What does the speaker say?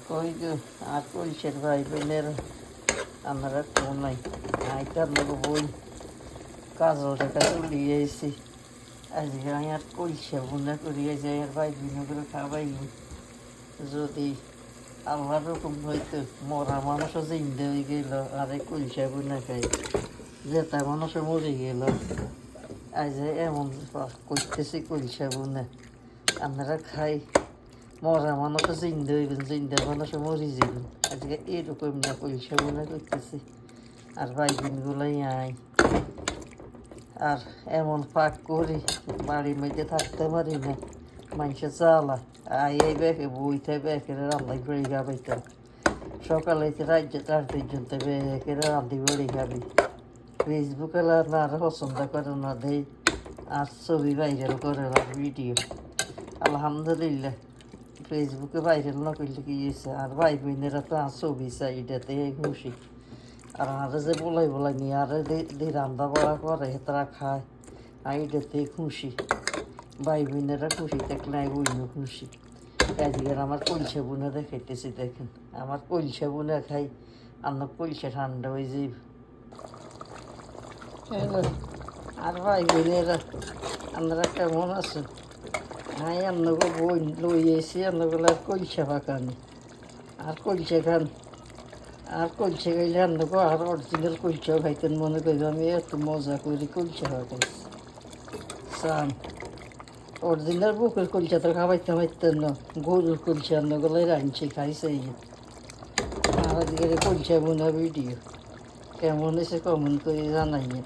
ওই যে আর কলসের ভাই বোনের আমরা কেউ নাই আইতার লোক বই কাজল টাকা তুলিয়ে এসেছি আজকে আমি আর কলসে বোনা করিয়ে যাই আর ভাই বোন করে খাবাই যদি আল্লাহর রকম হয়তো মরা মানুষও জিন্দে হয়ে গেল আর এই কলসে বোনা খাই যেটা মানুষও মরে গেল আজ এমন করতেছি কলসে বোনা আপনারা খাই মরা মানুষও জিন্দে হইবেন জিন্দা মানুষও মরে যাবেন আজকে এরকম না কলসে বোনা করতেছি আর ভাই বোনগুলোই আয় আর এমন পাক করি বাড়ির মধ্যে থাকতে পারি না মানুষের জ্বালা এই ব্যাগে বইতে ব্যাগের রান্নাই বেড়ে খাবাইতাম সকালে রাত পর্যন্ত ব্যাগের রান্ধি বেড়ে খাবি ফেসবুকে না আর পছন্দ করে না দেই আর ছবি ভাইরাল করে না ভিডিও আলহামদুলিল্লাহ ফেসবুকে ভাইরাল না করলে কি হয়েছে আর ভাই বোনেরা তো আর ছবি চাই এটাতে খুশি আর আরে যে বলাই নিয়ে আরে দিয়ে রান্না বাড়া করে তারা খায় আর এটাতে খুশি ভাই বোনেরা খুশি দেখলে আমি বইনও খুশি আজকে আমার কলসে বোনা দেখাইতেছি দেখেন আমার কলসে বোনা খাই আমার কলসে ঠান্ডা হয়ে যাই আর ভাই বোনেরা আপনারা কেমন আছেন হ্যাঁ আপনাকে বই লই এসি আপনাগুলো আর কলসে পাকানি আর কলসে খান আর কলসে খাইলে আপনাকে আর অরিজিনাল কলসাও খাইতেন মনে করি আমি এত মজা করি কলসে খাইতেছি চান অরিজিনাল বুকের কলসা তো খাবাইতে পারতেন না গরুর কলসা আপনাগুলোই রাঁধছি খাইছে আর আজকের কলসা বোনা ভিডিও কেমন এসে কমেন্ট করে জানাইনি